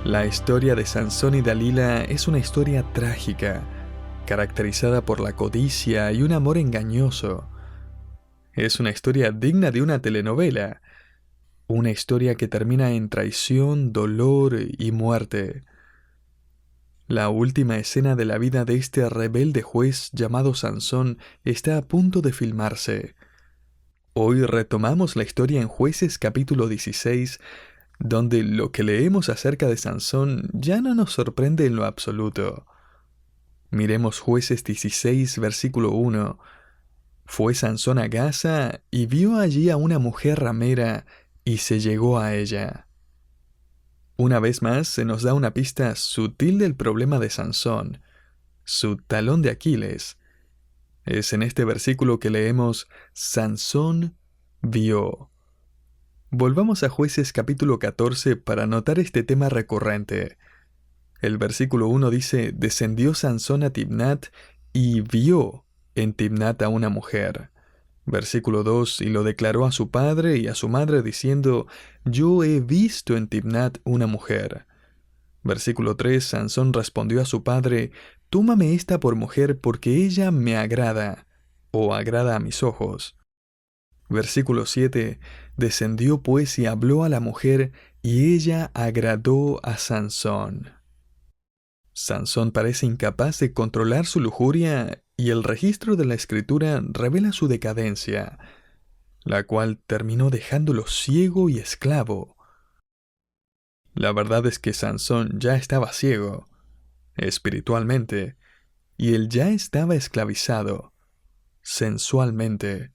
La historia de Sansón y Dalila es una historia trágica, caracterizada por la codicia y un amor engañoso. Es una historia digna de una telenovela, una historia que termina en traición, dolor y muerte. La última escena de la vida de este rebelde juez llamado Sansón está a punto de filmarse. Hoy retomamos la historia en Jueces capítulo 16, donde lo que leemos acerca de Sansón ya no nos sorprende en lo absoluto. Miremos Jueces 16, versículo 1. Fue Sansón a Gaza y vio allí a una mujer ramera y se llegó a ella. Una vez más se nos da una pista sutil del problema de Sansón, su talón de Aquiles. Es en este versículo que leemos: Sansón vio. Volvamos a Jueces capítulo 14 para notar este tema recurrente. El versículo 1 dice: descendió Sansón a Timnat y vio en Timnat a una mujer. Versículo 2: y lo declaró a su padre y a su madre diciendo: yo he visto en Timnat una mujer. Versículo 3: Sansón respondió a su padre: tómame esta por mujer porque ella me agrada, o agrada a mis ojos. Versículo 7: descendió pues y habló a la mujer, y ella agradó a Sansón. Sansón parece incapaz de controlar su lujuria, y el registro de la escritura revela su decadencia, la cual terminó dejándolo ciego y esclavo. La verdad es que Sansón ya estaba ciego, espiritualmente, y él ya estaba esclavizado, sensualmente.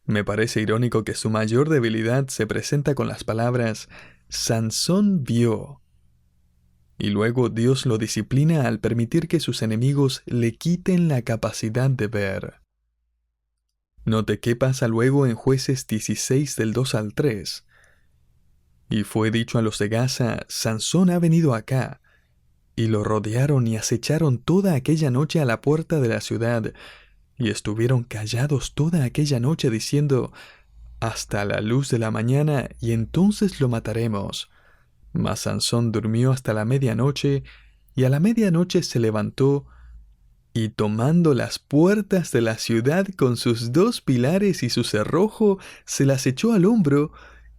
Me parece irónico que su mayor debilidad se presenta con las palabras Sansón vio. Y luego Dios lo disciplina al permitir que sus enemigos le quiten la capacidad de ver. Note qué pasa luego en Jueces 16 del 2 al 3. Y fue dicho a los de Gaza: Sansón ha venido acá. Y lo rodearon y acecharon toda aquella noche a la puerta de la ciudad, y estuvieron callados toda aquella noche diciendo: hasta la luz de la mañana, y entonces lo mataremos. Mas Sansón durmió hasta la medianoche, y a la medianoche se levantó, y tomando las puertas de la ciudad con sus 2 pilares y su cerrojo, se las echó al hombro,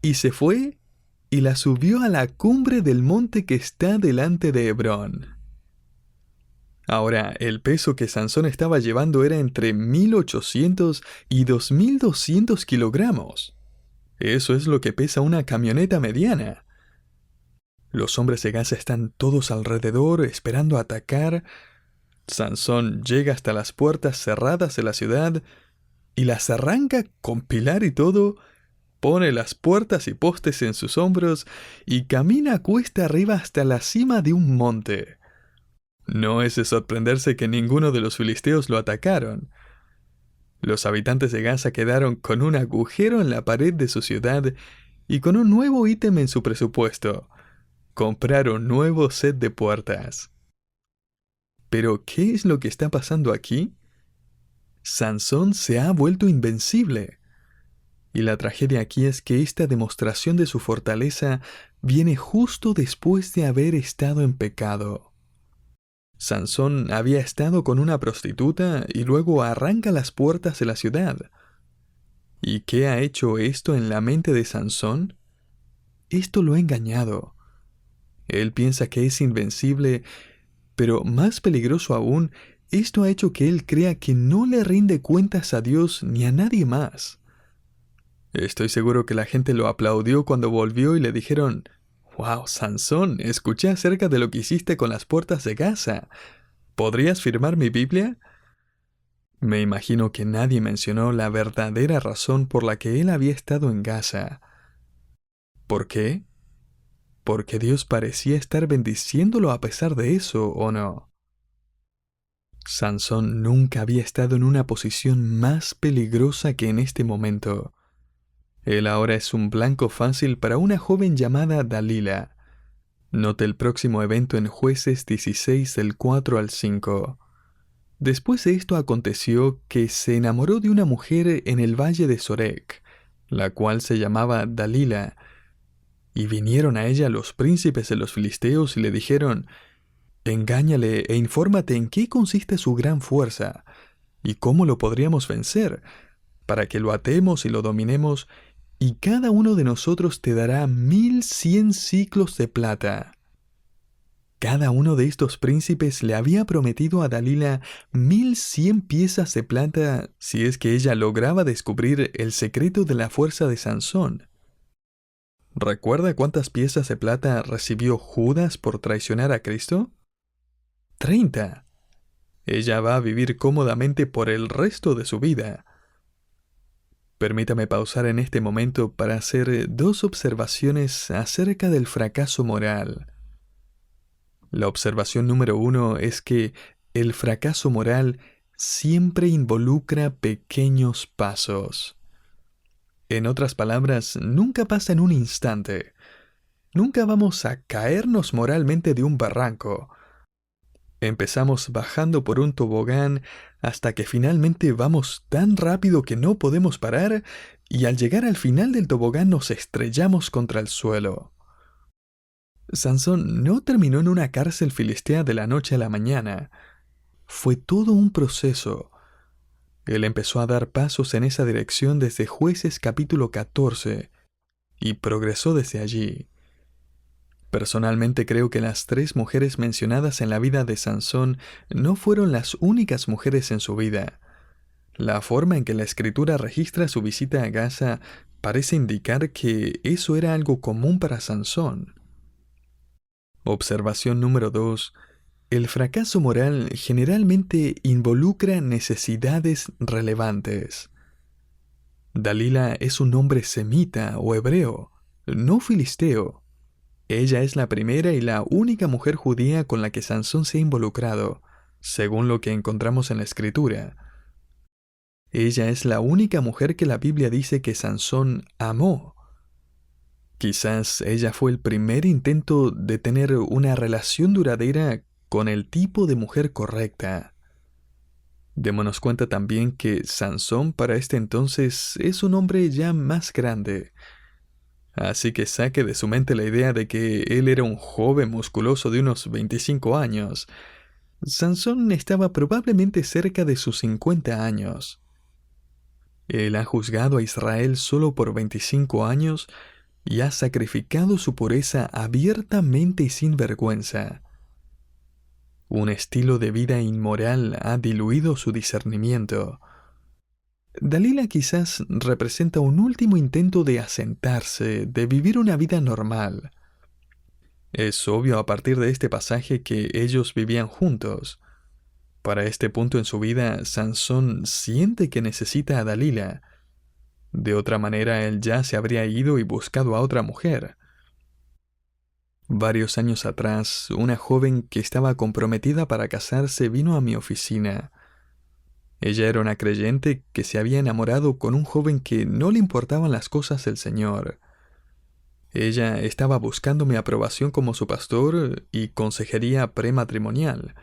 y se fue, y las subió a la cumbre del monte que está delante de Hebrón. Ahora, el peso que Sansón estaba llevando era entre 1800 y 2200 kilogramos. Eso es lo que pesa una camioneta mediana. Los hombres de Gaza están todos alrededor esperando atacar. Sansón llega hasta las puertas cerradas de la ciudad y las arranca con pilar y todo, pone las puertas y postes en sus hombros y camina cuesta arriba hasta la cima de un monte. No es de sorprenderse que ninguno de los filisteos lo atacaron. Los habitantes de Gaza quedaron con un agujero en la pared de su ciudad y con un nuevo ítem en su presupuesto: comprar un nuevo set de puertas. Pero, ¿qué es lo que está pasando aquí? Sansón se ha vuelto invencible. Y la tragedia aquí es que esta demostración de su fortaleza viene justo después de haber estado en pecado. Sansón había estado con una prostituta y luego arranca las puertas de la ciudad. ¿Y qué ha hecho esto en la mente de Sansón? Esto lo ha engañado. Él piensa que es invencible, pero más peligroso aún, esto ha hecho que él crea que no le rinde cuentas a Dios ni a nadie más. Estoy seguro que la gente lo aplaudió cuando volvió y le dijeron: «Wow, Sansón, escuché acerca de lo que hiciste con las puertas de Gaza. ¿Podrías firmar mi Biblia?». Me imagino que nadie mencionó la verdadera razón por la que él había estado en Gaza. ¿Por qué? Porque Dios parecía estar bendiciéndolo a pesar de eso, ¿o no? Sansón nunca había estado en una posición más peligrosa que en este momento. Él ahora es un blanco fácil para una joven llamada Dalila. Note el próximo evento en Jueces 16 del 4 al 5. Después de esto aconteció que se enamoró de una mujer en el valle de Sorek, la cual se llamaba Dalila. Y vinieron a ella los príncipes de los filisteos y le dijeron: engáñale e infórmate en qué consiste su gran fuerza, y cómo lo podríamos vencer, para que lo atemos y lo dominemos, y cada uno de nosotros te dará 1100 siclos de plata. Cada uno de estos príncipes le había prometido a Dalila 1100 piezas de plata si es que ella lograba descubrir el secreto de la fuerza de Sansón. ¿Recuerda cuántas piezas de plata recibió Judas por traicionar a Cristo? 30. Ella va a vivir cómodamente por el resto de su vida. Permítame pausar en este momento para hacer dos observaciones acerca del fracaso moral. La observación número 1 es que el fracaso moral siempre involucra pequeños pasos. En otras palabras, nunca pasa en un instante. Nunca vamos a caernos moralmente de un barranco. Empezamos bajando por un tobogán hasta que finalmente vamos tan rápido que no podemos parar y al llegar al final del tobogán nos estrellamos contra el suelo. Sansón no terminó en una cárcel filistea de la noche a la mañana. Fue todo un proceso. Él empezó a dar pasos en esa dirección desde Jueces capítulo 14 y progresó desde allí. Personalmente creo que las 3 mujeres mencionadas en la vida de Sansón no fueron las únicas mujeres en su vida. La forma en que la escritura registra su visita a Gaza parece indicar que eso era algo común para Sansón. Observación número 2. El fracaso moral generalmente involucra necesidades relevantes. Dalila es un nombre semita o hebreo, no filisteo. Ella es la primera y la única mujer judía con la que Sansón se ha involucrado, según lo que encontramos en la escritura. Ella es la única mujer que la Biblia dice que Sansón amó. Quizás ella fue el primer intento de tener una relación duradera con el tipo de mujer correcta. Démonos cuenta también que Sansón para este entonces es un hombre ya más grande. Así que saque de su mente la idea de que él era un joven musculoso de unos 25 años. Sansón estaba probablemente cerca de sus 50 años. Él ha juzgado a Israel solo por 25 años y ha sacrificado su pureza abiertamente y sin vergüenza. Un estilo de vida inmoral ha diluido su discernimiento. Dalila quizás representa un último intento de asentarse, de vivir una vida normal. Es obvio a partir de este pasaje que ellos vivían juntos. Para este punto en su vida, Sansón siente que necesita a Dalila. De otra manera, él ya se habría ido y buscado a otra mujer. Varios años atrás, una joven que estaba comprometida para casarse vino a mi oficina. Ella era una creyente que se había enamorado con un joven que no le importaban las cosas del Señor. Ella estaba buscando mi aprobación como su pastor y consejería prematrimonial.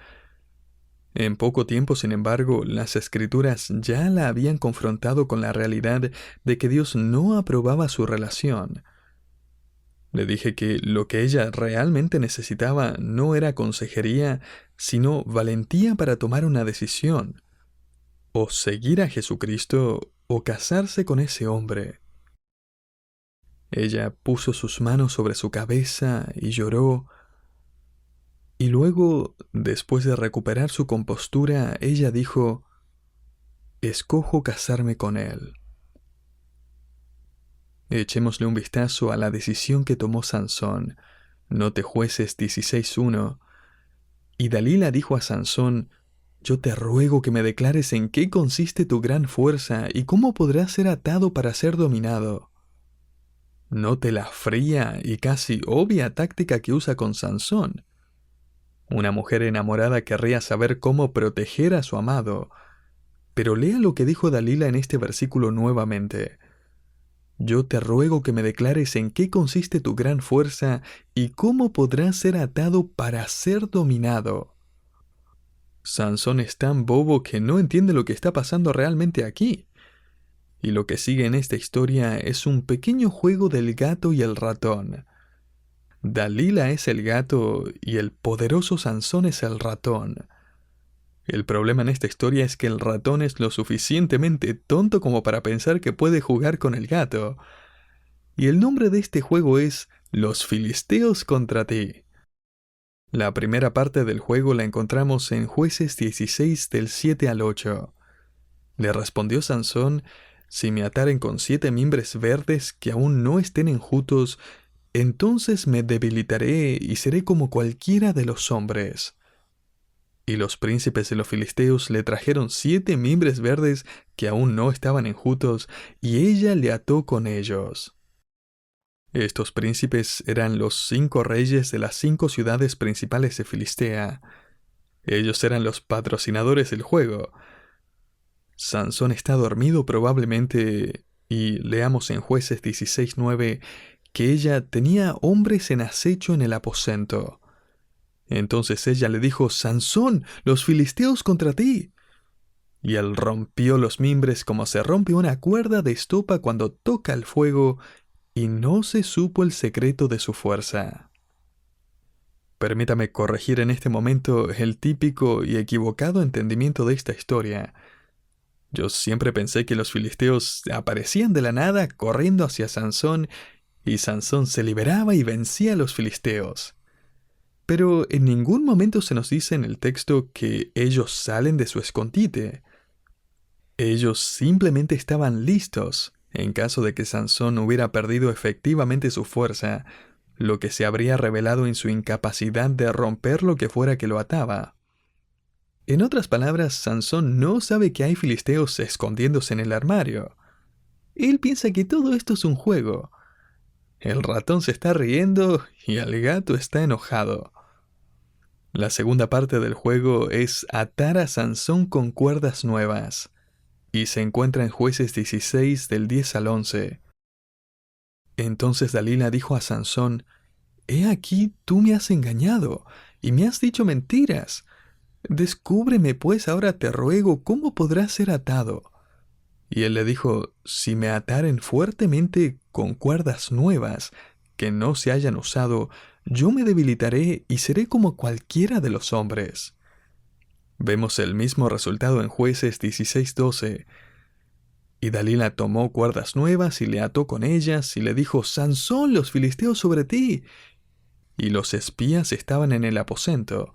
En poco tiempo, sin embargo, las Escrituras ya la habían confrontado con la realidad de que Dios no aprobaba su relación. Le dije que lo que ella realmente necesitaba no era consejería, sino valentía para tomar una decisión. O seguir a Jesucristo o casarse con ese hombre. Ella puso sus manos sobre su cabeza y lloró. Y luego, después de recuperar su compostura, ella dijo: escojo casarme con él. Echémosle un vistazo a la decisión que tomó Sansón. Note Jueces 16:1. Y Dalila dijo a Sansón: yo te ruego que me declares en qué consiste tu gran fuerza y cómo podrás ser atado para ser dominado. Note la fría y casi obvia táctica que usa con Sansón. Una mujer enamorada querría saber cómo proteger a su amado. Pero lea lo que dijo Dalila en este versículo nuevamente. Yo te ruego que me declares en qué consiste tu gran fuerza y cómo podrás ser atado para ser dominado. Sansón es tan bobo que no entiende lo que está pasando realmente aquí. Y lo que sigue en esta historia es un pequeño juego del gato y el ratón. Dalila es el gato y el poderoso Sansón es el ratón. El problema en esta historia es que el ratón es lo suficientemente tonto como para pensar que puede jugar con el gato. Y el nombre de este juego es Los Filisteos contra ti. La primera parte del juego la encontramos en Jueces 16 del 7 al 8. Le respondió Sansón: si me ataren con 7 mimbres verdes que aún no estén enjutos, entonces me debilitaré y seré como cualquiera de los hombres. Y los príncipes de los filisteos le trajeron 7 mimbres verdes que aún no estaban enjutos, y ella le ató con ellos. Estos príncipes eran los 5 reyes de las 5 ciudades principales de Filistea. Ellos eran los patrocinadores del juego. Sansón está dormido probablemente, y leamos en Jueces 16:9 que ella tenía hombres en acecho en el aposento. Entonces ella le dijo: Sansón, los filisteos contra ti. Y él rompió los mimbres como se rompe una cuerda de estopa cuando toca el fuego, y no se supo el secreto de su fuerza. Permítame corregir en este momento el típico y equivocado entendimiento de esta historia. Yo siempre pensé que los filisteos aparecían de la nada corriendo hacia Sansón, y Sansón se liberaba y vencía a los filisteos. Pero en ningún momento se nos dice en el texto que ellos salen de su escondite. Ellos simplemente estaban listos en caso de que Sansón hubiera perdido efectivamente su fuerza, lo que se habría revelado en su incapacidad de romper lo que fuera que lo ataba. En otras palabras, Sansón no sabe que hay filisteos escondiéndose en el armario. Él piensa que todo esto es un juego. El ratón se está riendo y el gato está enojado. La segunda parte del juego es atar a Sansón con cuerdas nuevas, y se encuentra en Jueces 16 del 10 al 11. Entonces Dalila dijo a Sansón: «He aquí, tú me has engañado, y me has dicho mentiras. Descúbreme, pues, ahora te ruego, cómo podrás ser atado». Y él le dijo: «Si me ataren fuertemente con cuerdas nuevas, que no se hayan usado, yo me debilitaré y seré como cualquiera de los hombres». Vemos el mismo resultado en Jueces 16:12. Y Dalila tomó cuerdas nuevas y le ató con ellas, y le dijo: «Sansón, los filisteos sobre ti». Y los espías estaban en el aposento,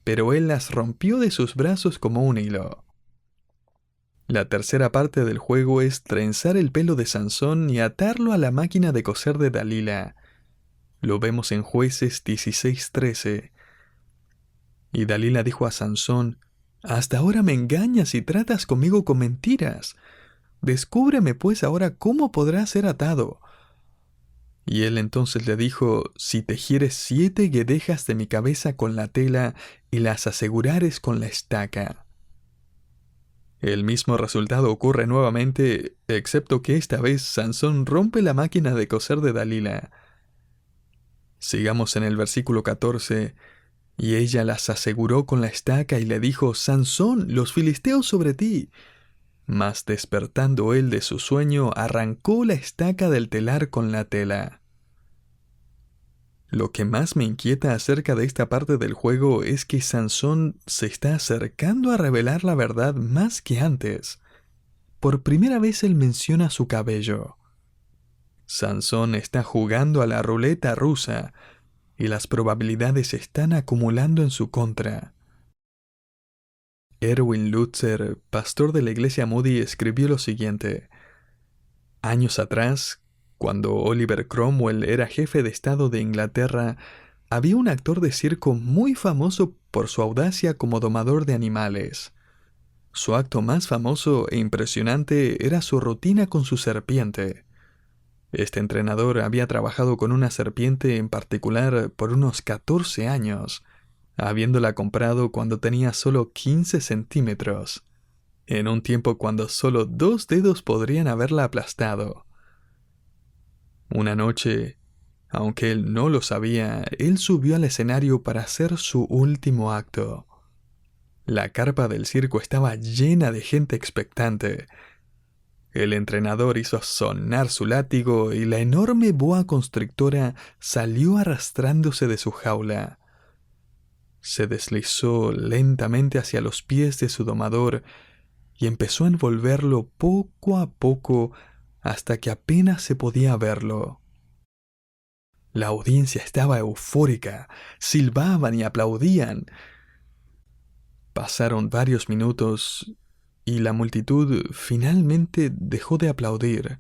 pero él las rompió de sus brazos como un hilo. La tercera parte del juego es trenzar el pelo de Sansón y atarlo a la máquina de coser de Dalila. Lo vemos en Jueces 16:13. Y Dalila dijo a Sansón: «Hasta ahora me engañas y tratas conmigo con mentiras. Descúbreme pues ahora cómo podrás ser atado». Y él entonces le dijo: «Si tejieres 7 guedejas de mi cabeza con la tela y las asegurares con la estaca». El mismo resultado ocurre nuevamente, excepto que esta vez Sansón rompe la máquina de coser de Dalila. Sigamos en el versículo 14. Y ella las aseguró con la estaca y le dijo: «Sansón, los filisteos sobre ti». Mas despertando él de su sueño, arrancó la estaca del telar con la tela. Lo que más me inquieta acerca de esta parte del juego es que Sansón se está acercando a revelar la verdad más que antes. Por primera vez él menciona su cabello. Sansón está jugando a la ruleta rusa, y las probabilidades se están acumulando en su contra. Erwin Lutzer, pastor de la iglesia Moody, escribió lo siguiente: «Años atrás, cuando Oliver Cromwell era jefe de Estado de Inglaterra, había un actor de circo muy famoso por su audacia como domador de animales. Su acto más famoso e impresionante era su rutina con su serpiente. Este entrenador había trabajado con una serpiente en particular por unos 14 años, habiéndola comprado cuando tenía solo 15 centímetros, en un tiempo cuando solo 2 dedos podrían haberla aplastado. Una noche, aunque él no lo sabía, él subió al escenario para hacer su último acto. La carpa del circo estaba llena de gente expectante. El entrenador hizo sonar su látigo y la enorme boa constrictora salió arrastrándose de su jaula. Se deslizó lentamente hacia los pies de su domador y empezó a envolverlo poco a poco hasta que apenas se podía verlo. La audiencia estaba eufórica, silbaban y aplaudían. Pasaron varios minutos y la multitud finalmente dejó de aplaudir.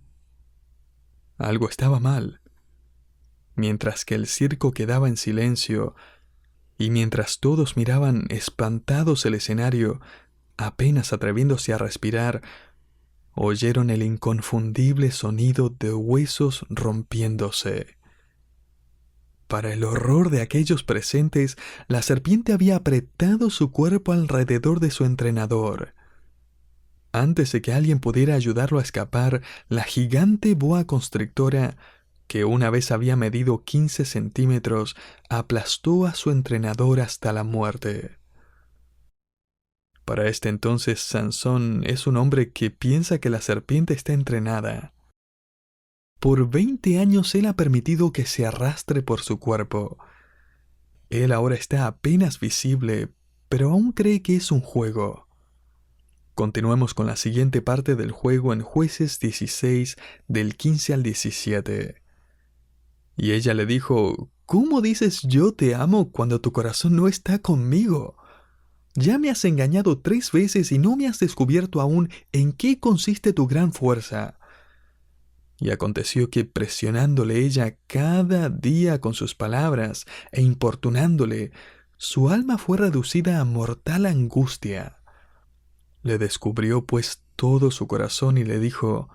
Algo estaba mal. Mientras que el circo quedaba en silencio y mientras todos miraban espantados el escenario, apenas atreviéndose a respirar, oyeron el inconfundible sonido de huesos rompiéndose. Para el horror de aquellos presentes, la serpiente había apretado su cuerpo alrededor de su entrenador. Antes de que alguien pudiera ayudarlo a escapar, la gigante boa constrictora, que una vez había medido 15 centímetros, aplastó a su entrenador hasta la muerte. Para este entonces, Sansón es un hombre que piensa que la serpiente está entrenada. Por 20 años él ha permitido que se arrastre por su cuerpo. Él ahora está apenas visible, pero aún cree que es un juego. Continuemos con la siguiente parte del juego en Jueces 16, del 15 al 17. Y ella le dijo: ¿Cómo dices yo te amo cuando tu corazón no está conmigo? Ya me has engañado 3 veces y no me has descubierto aún en qué consiste tu gran fuerza. Y aconteció que presionándole ella cada día con sus palabras e importunándole, su alma fue reducida a mortal angustia. Le descubrió pues todo su corazón y le dijo: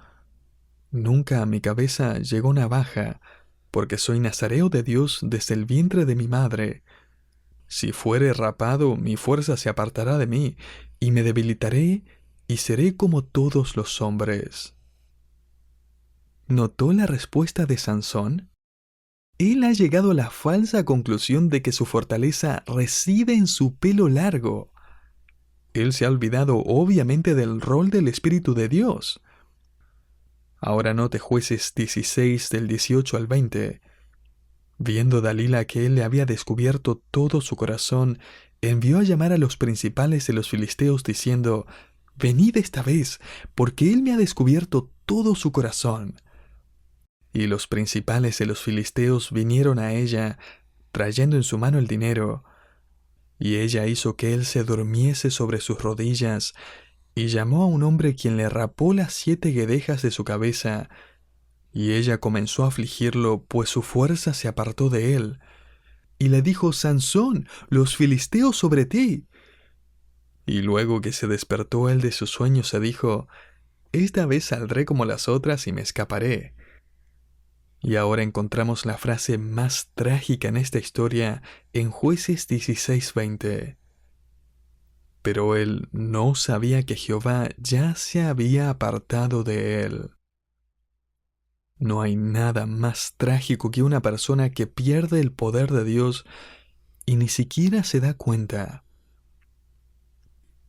Nunca a mi cabeza llegó navaja, porque soy nazareo de Dios desde el vientre de mi madre. Si fuere rapado, mi fuerza se apartará de mí, y me debilitaré, y seré como todos los hombres. ¿Notó la respuesta de Sansón? Él ha llegado a la falsa conclusión de que su fortaleza reside en su pelo largo. Él se ha olvidado obviamente del rol del Espíritu de Dios. Ahora note Jueces 16 del 18 al 20. Viendo Dalila que él le había descubierto todo su corazón, envió a llamar a los principales de los filisteos diciendo: Venid esta vez, porque él me ha descubierto todo su corazón. Y los principales de los filisteos vinieron a ella, trayendo en su mano el dinero. Y ella hizo que él se durmiese sobre sus rodillas, y llamó a un hombre quien le rapó las 7 guedejas de su cabeza, y ella comenzó a afligirlo, pues su fuerza se apartó de él. Y le dijo: Sansón, los filisteos sobre ti. Y luego que se despertó él de su sueño, se dijo: Esta vez saldré como las otras y me escaparé. Y ahora encontramos la frase más trágica en esta historia en Jueces 16:20. Pero él no sabía que Jehová ya se había apartado de él. No hay nada más trágico que una persona que pierde el poder de Dios y ni siquiera se da cuenta.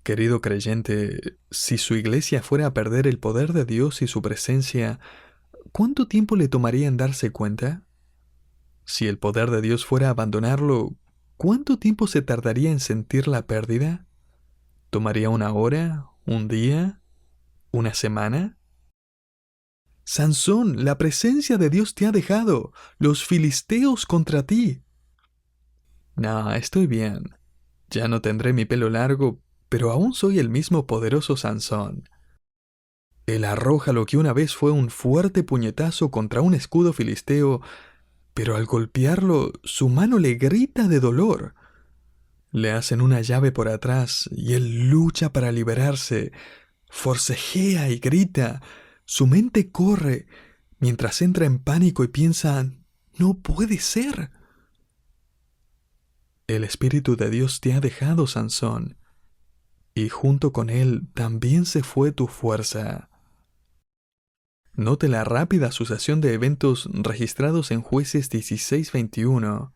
Querido creyente, si su iglesia fuera a perder el poder de Dios y su presencia, ¿cuánto tiempo le tomaría en darse cuenta? Si el poder de Dios fuera a abandonarlo, ¿cuánto tiempo se tardaría en sentir la pérdida? ¿Tomaría 1 hora? ¿Un día? ¿Una semana? Sansón, la presencia de Dios te ha dejado, los filisteos contra ti. No, estoy bien. Ya no tendré mi pelo largo, pero aún soy el mismo poderoso Sansón. Él arroja lo que una vez fue un fuerte puñetazo contra un escudo filisteo, pero al golpearlo, su mano le grita de dolor. Le hacen una llave por atrás y él lucha para liberarse, forcejea y grita. Su mente corre, mientras entra en pánico y piensa: no puede ser. El Espíritu de Dios te ha dejado, Sansón, y junto con él también se fue tu fuerza. Note la rápida sucesión de eventos registrados en Jueces 16:21.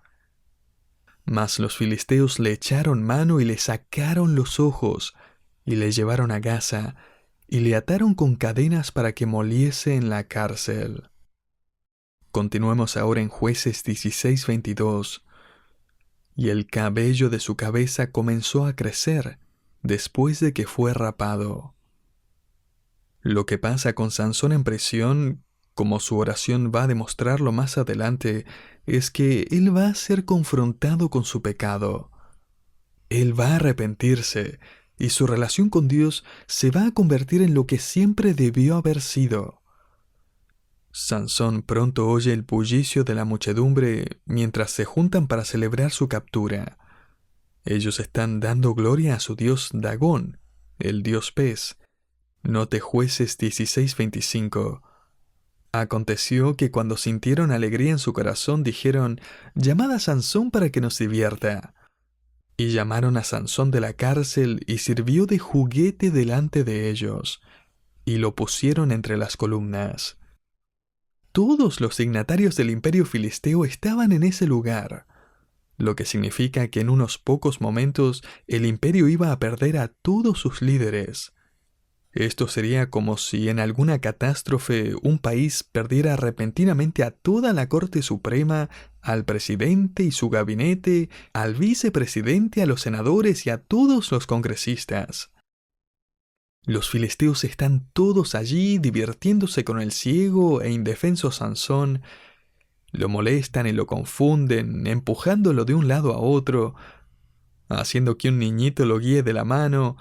Mas los filisteos le echaron mano y le sacaron los ojos, y le llevaron a Gaza, y le ataron con cadenas para que moliese en la cárcel. Continuemos ahora en Jueces 16:22. Y el cabello de su cabeza comenzó a crecer después de que fue rapado. Lo que pasa con Sansón en prisión, como su oración va a demostrarlo más adelante, es que él va a ser confrontado con su pecado. Él va a arrepentirse y su relación con Dios se va a convertir en lo que siempre debió haber sido. Sansón pronto oye el bullicio de la muchedumbre mientras se juntan para celebrar su captura. Ellos están dando gloria a su dios Dagón, el dios pez. Note Jueces 16:25. Aconteció que cuando sintieron alegría en su corazón dijeron: «Llamad a Sansón para que nos divierta». Y llamaron a Sansón de la cárcel y sirvió de juguete delante de ellos, y lo pusieron entre las columnas. Todos los dignatarios del imperio filisteo estaban en ese lugar, lo que significa que en unos pocos momentos el imperio iba a perder a todos sus líderes. Esto sería como si en alguna catástrofe un país perdiera repentinamente a toda la Corte Suprema, al presidente y su gabinete, al vicepresidente, a los senadores y a todos los congresistas. Los filisteos están todos allí divirtiéndose con el ciego e indefenso Sansón. Lo molestan y lo confunden, empujándolo de un lado a otro, haciendo que un niñito lo guíe de la mano.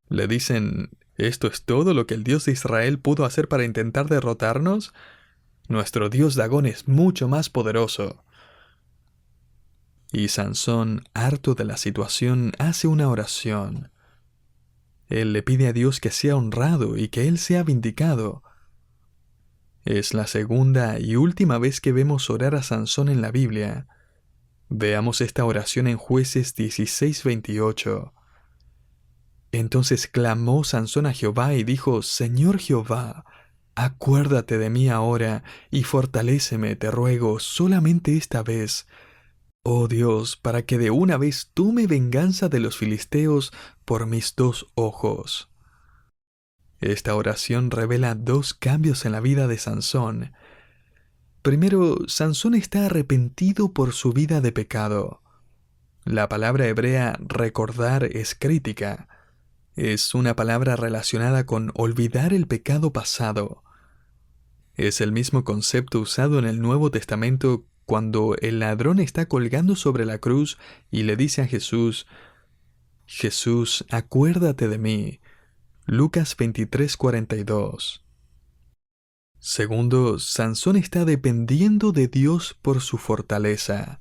Le dicen: «¿Esto es todo lo que el Dios de Israel pudo hacer para intentar derrotarnos? Nuestro Dios Dagón es mucho más poderoso». Y Sansón, harto de la situación, hace una oración. Él le pide a Dios que sea honrado y que él sea vindicado. Es la segunda y última vez que vemos orar a Sansón en la Biblia. Veamos esta oración en Jueces 16:28. Entonces clamó Sansón a Jehová y dijo: «Señor Jehová, acuérdate de mí ahora y fortaléceme, te ruego, solamente esta vez. Oh Dios, para que de una vez tome venganza de los filisteos por mis 2 ojos». Esta oración revela 2 cambios en la vida de Sansón. Primero, Sansón está arrepentido por su vida de pecado. La palabra hebrea recordar es crítica. Es una palabra relacionada con olvidar el pecado pasado. Es el mismo concepto usado en el Nuevo Testamento cuando el ladrón está colgando sobre la cruz y le dice a Jesús: «Jesús, acuérdate de mí». Lucas 23:42. Segundo, Sansón está dependiendo de Dios por su fortaleza.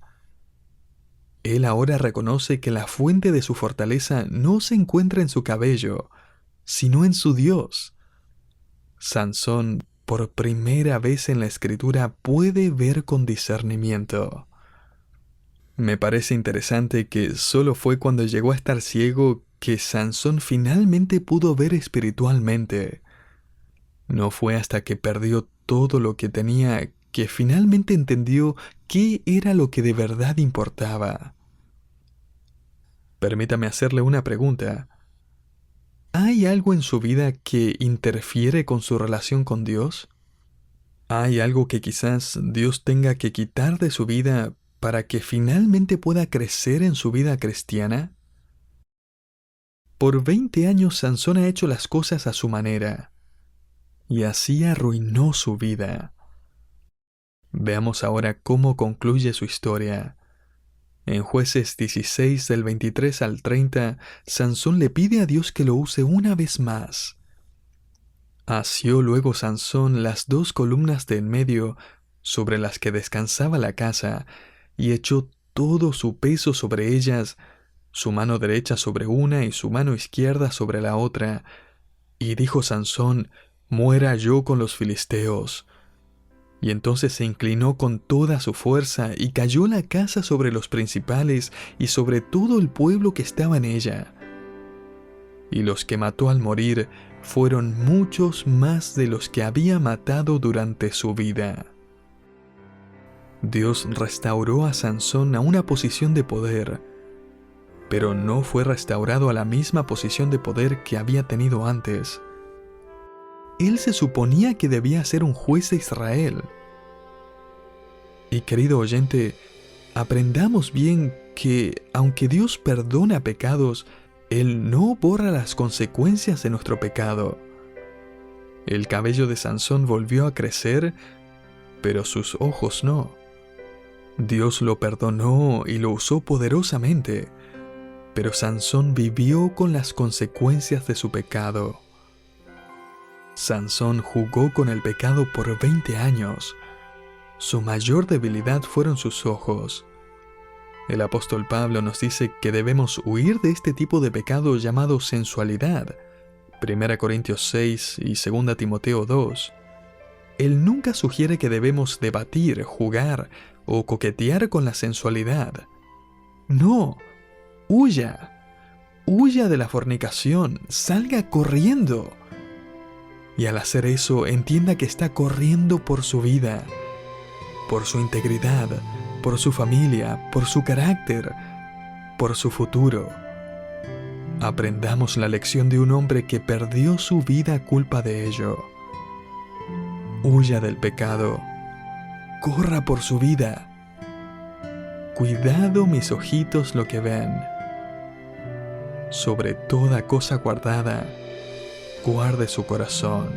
Él ahora reconoce que la fuente de su fortaleza no se encuentra en su cabello, sino en su Dios. Sansón, por primera vez en la Escritura, puede ver con discernimiento. Me parece interesante que solo fue cuando llegó a estar ciego que Sansón finalmente pudo ver espiritualmente. No fue hasta que perdió todo lo que tenía que finalmente entendió qué era lo que de verdad importaba. Permítame hacerle una pregunta. ¿Hay algo en su vida que interfiere con su relación con Dios? ¿Hay algo que quizás Dios tenga que quitar de su vida para que finalmente pueda crecer en su vida cristiana? Por 20 años Sansón ha hecho las cosas a su manera, y así arruinó su vida. Veamos ahora cómo concluye su historia. En Jueces 16, del 23 al 30, Sansón le pide a Dios que lo use una vez más. Asió luego Sansón las 2 columnas de en medio sobre las que descansaba la casa, y echó todo su peso sobre ellas, su mano derecha sobre una y su mano izquierda sobre la otra. Y dijo Sansón: «Muera yo con los filisteos». Y entonces se inclinó con toda su fuerza y cayó la casa sobre los principales y sobre todo el pueblo que estaba en ella. Y los que mató al morir fueron muchos más de los que había matado durante su vida. Dios restauró a Sansón a una posición de poder, pero no fue restaurado a la misma posición de poder que había tenido antes. él se suponía que debía ser un juez de Israel. Y querido oyente, aprendamos bien que aunque Dios perdona pecados, Él no borra las consecuencias de nuestro pecado. El cabello de Sansón volvió a crecer, pero sus ojos no. Dios lo perdonó y lo usó poderosamente, pero Sansón vivió con las consecuencias de su pecado. Sansón jugó con el pecado por 20 años. Su mayor debilidad fueron sus ojos. El apóstol Pablo nos dice que debemos huir de este tipo de pecado llamado sensualidad. 1 Corintios 6 y 2 Timoteo 2. Él nunca sugiere que debemos debatir, jugar o coquetear con la sensualidad. No, huya. Huya de la fornicación, salga corriendo. Y al hacer eso, entienda que está corriendo por su vida, por su integridad, por su familia, por su carácter, por su futuro. Aprendamos la lección de un hombre que perdió su vida a culpa de ello. Huya del pecado. Corra por su vida. Cuidado mis ojitos lo que ven. Sobre toda cosa guardada, guarde su corazón.